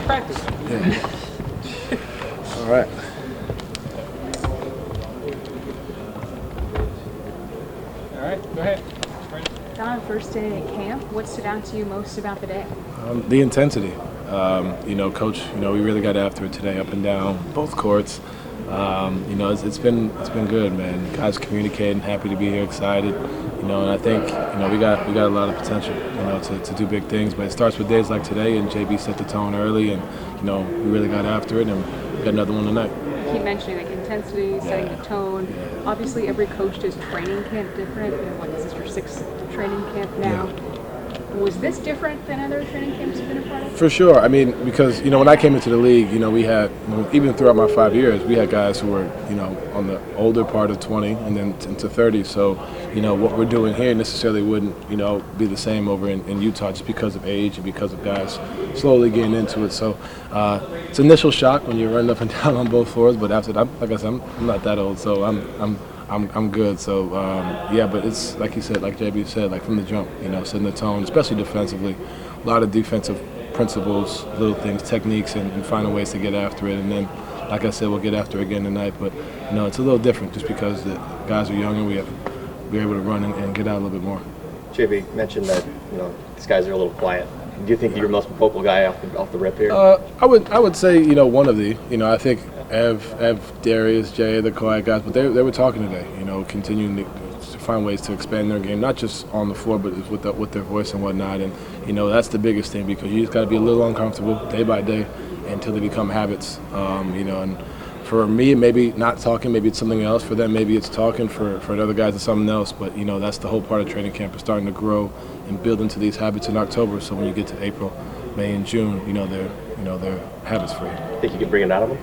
practice. Yeah. All right. All right, go ahead. Don, first day at camp, what stood out to you most about the day? The intensity. Coach, we really got after it today, up and down both courts. It's been good, man. Guys communicating, happy to be here, excited. And I think we got a lot of potential, to do big things. But it starts with days like today, and JB set the tone early, and we really got after it, and we got another one tonight. Keep mentioning like intensity, setting the tone. Yeah. Obviously, every coach does training camp different. Is this your 6th training camp now? Yeah. Was this different than other training camps you've been a part of? For sure. I mean, because, when I came into the league, we had, even throughout my 5 years, we had guys who were, on the older part of 20 and then into 30. So, what we're doing here necessarily wouldn't, be the same over in Utah just because of age and because of guys slowly getting into it. So, it's initial shock when you're running up and down on both floors, but after that, like I said, I'm not that old, so I'm good. So, but it's like you said, like JB said, like from the jump, setting the tone, especially defensively. A lot of defensive principles, little things, techniques, and finding ways to get after it. And then, like I said, we'll get after it again tonight. But, it's a little different just because the guys are younger. We're able to run and get out a little bit more. JB mentioned that, these guys are a little quiet. Do you think you're the most vocal guy off the rip here? I would say, one of the, I think Ev, Darius, Jay, the quiet guys, but they were talking today, continuing to find ways to expand their game, not just on the floor, but with their voice and whatnot. And, that's the biggest thing because you just got to be a little uncomfortable day by day until they become habits, and for me, maybe not talking, maybe it's something else. For them, maybe it's talking. For the other guys, it's something else. But, that's the whole part of training camp is starting to grow and build into these habits in October. So when you get to April, May, and June, they're habits for you. Think you can bring it out of them?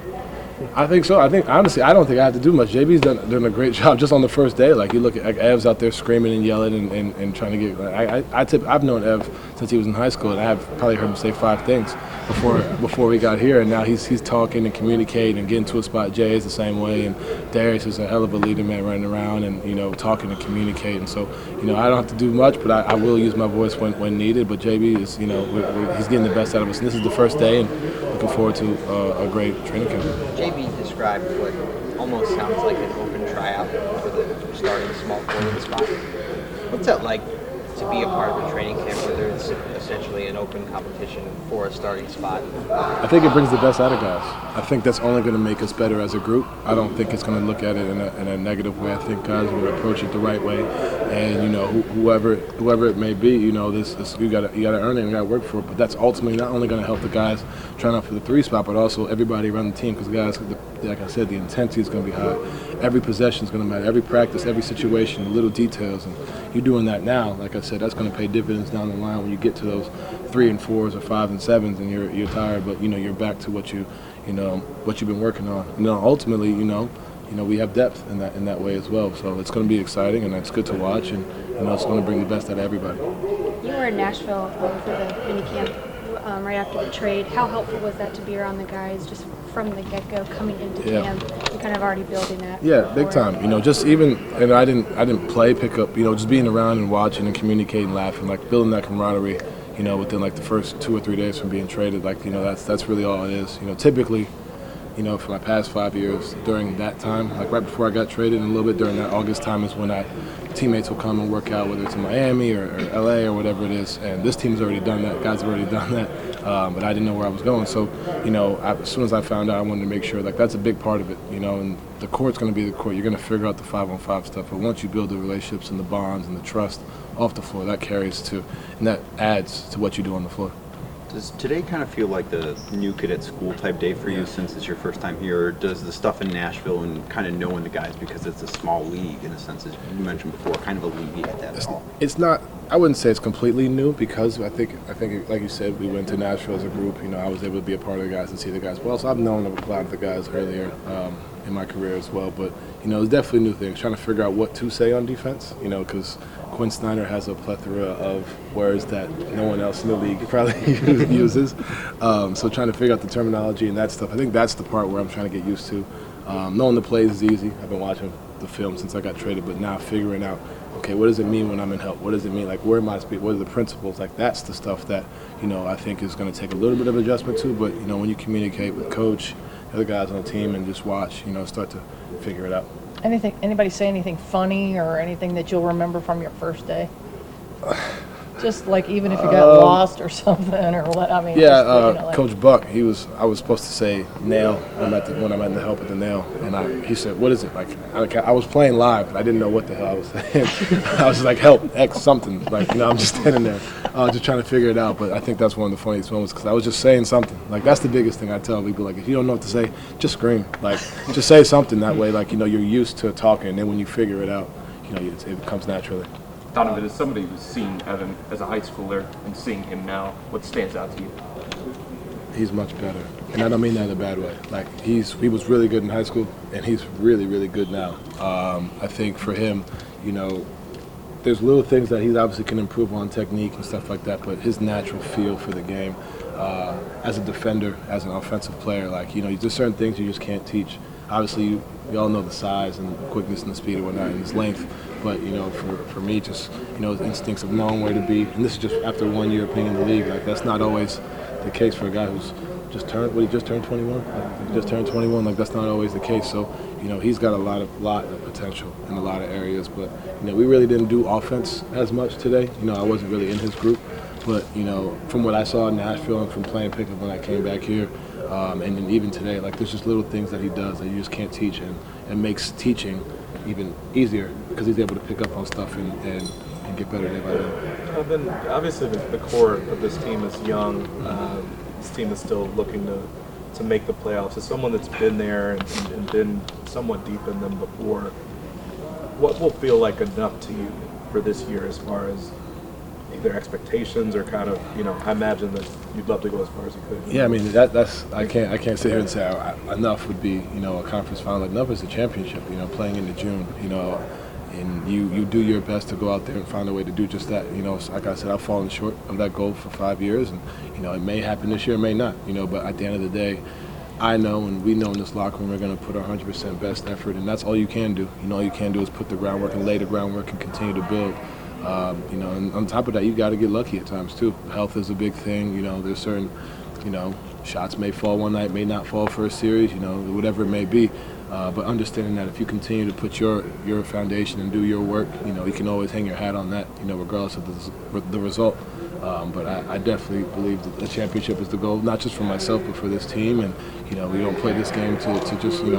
I think so. I think honestly, I don't think I have to do much. JB's doing a great job just on the first day. Like you look at Ev's out there screaming and yelling and trying to get. I've known Ev since he was in high school, and I've probably heard him say 5 things before we got here. And now he's talking and communicating and getting to a spot. Jay is the same way, and Darius is a hell of a leader, man, running around and talking and communicating. So I don't have to do much, but I will use my voice when needed. But JB is he's getting the best out of us. And this is the first day, and looking forward to a great training camp. JB described what almost sounds like an open tryout for the starting small forward spot. What's that like to be a part of a training camp where there's essentially an open competition for a starting spot? I think it brings the best out of guys. I think that's only going to make us better as a group. I don't think it's going to look at it in a negative way. I think guys will approach it the right way, and whoever it may be, this you got to earn it and you got to work for it. But that's ultimately not only going to help the guys trying out for the 3 spot, but also everybody around the team because guys, like I said, the intensity is going to be high. Every possession is going to matter. Every practice, every situation, the little details, and you're doing that now. Like I said, that's going to pay dividends down the line when you get to those 3 and 4s or 5 and 7s, and you're tired, but you're back to what you've been working on. Ultimately, we have depth in that way as well. So it's going to be exciting, and it's good to watch, and it's going to bring the best out of everybody. You were in Nashville for the mini camp right after the trade. How helpful was that to be around the guys just from the get-go coming into camp? You're kind of already building that. Yeah, big time. Just even, and I didn't play pickup. Just being around and watching and communicating, laughing, like building that camaraderie. Within like the first 2 or 3 days from being traded, like that's really all it is. Typically, for my past 5 years, during that time, like right before I got traded, and a little bit during that August time is when teammates will come and work out, whether it's in Miami or LA or whatever it is. And this team's already done that. Guys have already done that. But I didn't know where I was going. So, as soon as I found out, I wanted to make sure, like, that's a big part of it, and the court's going to be the court. You're going to figure out the 5-on-5 stuff. But once you build the relationships and the bonds and the trust off the floor, that carries to, and that adds to what you do on the floor. Does today kind of feel like the new kid at school type day for you since it's your first time here? Or does the stuff in Nashville and kind of knowing the guys because it's a small league in a sense, as you mentioned before, kind of alleviate that at all? It's not. I wouldn't say it's completely new because I think like you said, we went to Nashville as a group. I was able to be a part of the guys and see the guys well. So I've known a lot of the guys earlier in my career as well. But it's definitely new things. Trying to figure out what to say on defense. Because Quinn Snyder has a plethora of words that no one else in the league probably uses. So trying to figure out the terminology and that stuff. I think that's the part where I'm trying to get used to. Knowing the plays is easy. I've been watching the film since I got traded, but now figuring out, okay, what does it mean when I'm in help? What does it mean? Like, where am I speaking? What are the principles? Like, that's the stuff that, I think is going to take a little bit of adjustment to. But, when you communicate with coach, the other guys on the team, and just watch, start to figure it out. Anybody say anything funny or anything that you'll remember from your first day? Just like even if you got lost or something, or what? I mean, yeah. Coach Buck, I was supposed to say nail when I'm at the help at the nail, and he said, "What is it?" Like I was playing live, but I didn't know what the hell I was saying. I was just like, "Help, X something." Like I'm just standing there, just trying to figure it out. But I think that's one of the funniest moments because I was just saying something. Like that's the biggest thing I tell people. Like if you don't know what to say, just scream. Like just say something that way. Like you're used to talking, and then when you figure it out, it comes naturally. Donovan, as somebody who's seen Evan as a high schooler and seeing him now, what stands out to you? He's much better, and I don't mean that in a bad way. Like he was really good in high school, and he's really, really good now. I think for him, there's little things that he obviously can improve on, technique and stuff like that, but his natural feel for the game, as a defender, as an offensive player, there's certain things you just can't teach. Obviously, we all know the size and the quickness and the speed and whatnot and his length, but, for me, just, his instincts of knowing where to be, and this is just after 1 year of being in the league, like that's not always the case for a guy who's just turned 21? He just turned 21, like that's not always the case, so, he's got a lot of potential in a lot of areas, but, we really didn't do offense as much today. I wasn't really in his group, but, from what I saw in Nashville and from playing pickup when I came back here, and then even today, like there's just little things that he does that you just can't teach, and makes teaching even easier because he's able to pick up on stuff and get better day by day. Then obviously the core of this team is young. This team is still looking to make the playoffs. As someone that's been there and been somewhat deep in them before, what will feel like enough to you for this year as far as either expectations or kind of, I imagine that you'd love to go as far as you could. Yeah, I mean, that's I can't sit here and say enough would be, a conference final. Enough is a championship, playing into June, and you do your best to go out there and find a way to do just that. So like I said, I've fallen short of that goal for 5 years, and, it may happen this year, it may not, but at the end of the day, I know and we know in this locker room we're going to put our 100% best effort, and that's all you can do. All you can do is put the groundwork and lay the groundwork and continue to build. And on top of that, you got to get lucky at times too. Health is a big thing. There's certain, shots may fall one night, may not fall for a series. Whatever it may be. But understanding that if you continue to put your foundation and do your work, you can always hang your hat on that. Regardless of the result. But I definitely believe that the championship is the goal, not just for myself, but for this team. And, we don't play this game to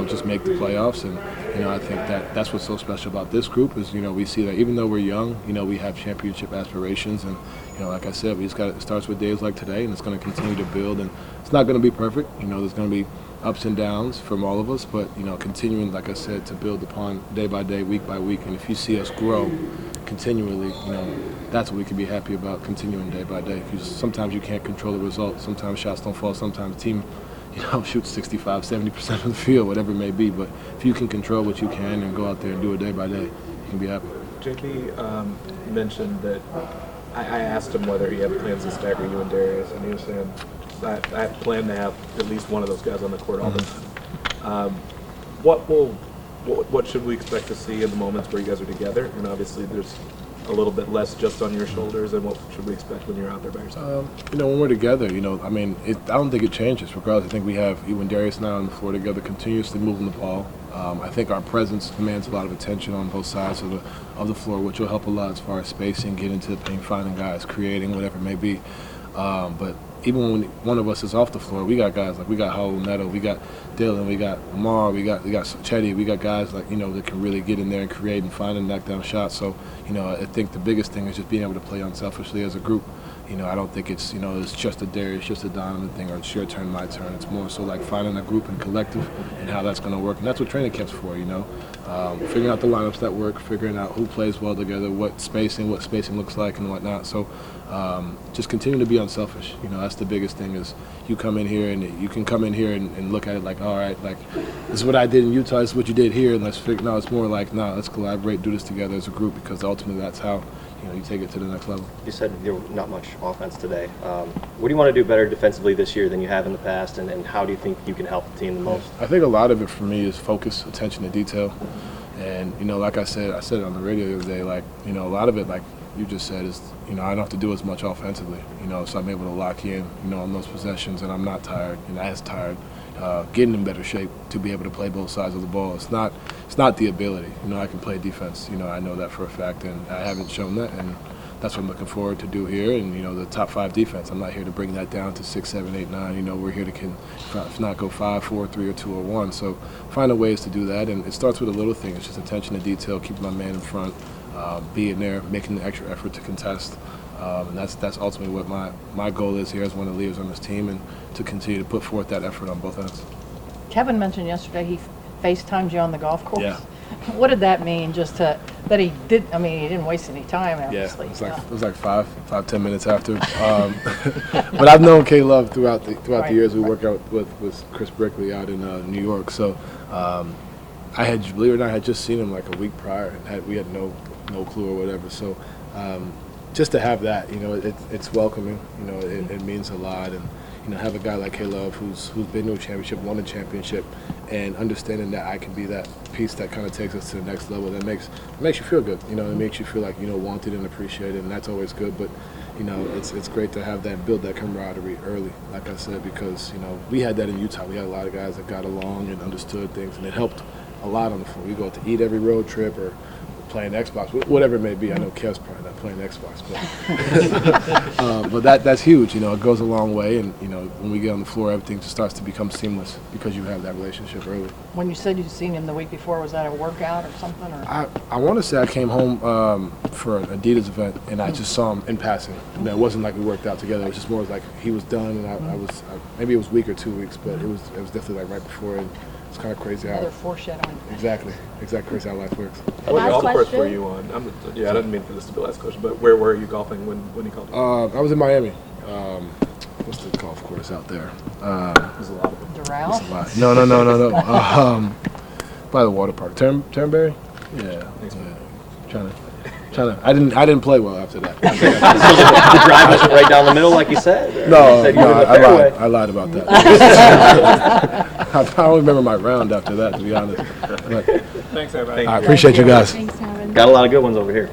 just make the playoffs. And, I think that's what's so special about this group is, we see that even though we're young, we have championship aspirations. And, like I said, it starts with days like today, and it's going to continue to build. And it's not going to be perfect. There's going to be ups and downs from all of us, but, continuing, like I said, to build upon day by day, week by week. And if you see us grow continually, that's what we can be happy about, continuing day by day. Because sometimes you can't control the result. Sometimes shots don't fall. Sometimes the team, shoots 65, 70% of the field, whatever it may be. But if you can control what you can and go out there and do it day by day, you can be happy. JP mentioned that I asked him whether he had plans to stagger you and Darius, and he was saying, I plan to have at least one of those guys on the court all the time. What should we expect to see in the moments where you guys are together? And obviously there's a little bit less just on your shoulders, and what should we expect when you're out there by yourself? When we're together, I don't think it changes. Regardless, I think we have, when Darius and I are on the floor together, continuously moving the ball. I think our presence commands a lot of attention on both sides of the floor, which will help a lot as far as spacing, getting to the paint, finding guys, creating, whatever it may be. But even when one of us is off the floor, we got guys we got Howell, Neto, we got Dylan, we got Lamar, we got Chetty, we got guys that can really get in there and create and find and knock down shots. So, I think the biggest thing is just being able to play unselfishly as a group. I don't think it's just a Darius, just a Donovan thing, or it's your turn, my turn. It's more so like finding a group and collective and how that's going to work. And that's what training camp's for, figuring out the lineups that work, figuring out who plays well together, what spacing looks like and whatnot. So just continue to be unselfish. That's the biggest thing is you come in here and you can come in here and look at it like, all right, like this is what I did in Utah, this is what you did here, and let's figure. No, it's more like, no, let's collaborate, do this together as a group, because ultimately that's how you take it to the next level. You said there was not much offense today. What do you want to do better defensively this year than you have in the past, and how do you think you can help the team the most? I think a lot of it for me is focus, attention to detail. And like I said it on the radio the other day. Like a lot of it, like you just said, is I don't have to do as much offensively. So I'm able to lock in on those possessions, and I'm not tired, as tired. Getting in better shape to be able to play both sides of the ball. It's not the ability. I can play defense. I know that for a fact, and I haven't shown that, and that's what I'm looking forward to do here. And the top 5 defense. I'm not here to bring that down to 6, 7, 8, 9. We're here to if not go 5, 4, 3, or 2, or 1. So finding ways to do that, and it starts with a little thing. It's just attention to detail, keeping my man in front, being there, making the extra effort to contest. And that's ultimately what my goal is here as one of the leaders on this team, and to continue to put forth that effort on both ends. Kevin mentioned yesterday he FaceTimed you on the golf course. Yeah. What did that mean? Just that he did. I mean, he didn't waste any time. Obviously. Yeah, it was like 5-10 minutes after. But I've known K Love throughout the years. We work out with Chris Brickley out in New York. So I had, believe it or not, I had just seen him like a week prior, and we had no clue or whatever. So just to have that, it's welcoming. It means a lot, and have a guy like K Love who's been to a championship, won a championship, and understanding that I can be that piece that kind of takes us to the next level. That makes you feel good. It makes you feel like wanted and appreciated, and that's always good. But it's great to have that, build that camaraderie early, like I said, because we had that in Utah. We had a lot of guys that got along and understood things, and it helped a lot on the floor. We go to eat every road trip or playing Xbox, whatever it may be. I know Kev's probably not playing Xbox, but that's huge. It goes a long way, and when we get on the floor, everything just starts to become seamless because you have that relationship early. When you said you'd seen him the week before, was that a workout or something? Or? I want to say I came home for an Adidas event, and I just saw him in passing. And it wasn't like we worked out together. It was just more like he was done, and I was maybe it was a week or 2 weeks, but it was definitely like right before. And it's kind of crazy how. Another foreshadowing. Exactly crazy how life works. What golf course were you on? I didn't mean for this to be the last question, but where were you golfing when he called you? I was in Miami. What's the golf course out there? There's a lot of them. Doral? No. By the water park. Turnberry? Yeah. Trying to. I didn't play well after that. The drive wasn't right down the middle, like you said? Or No, you said you were in the I fairway? lied. I lied about that. I don't remember my round after that, to be honest. But Thanks, everybody. I appreciate you guys. Thanks, Donovan. Got a lot of good ones over here.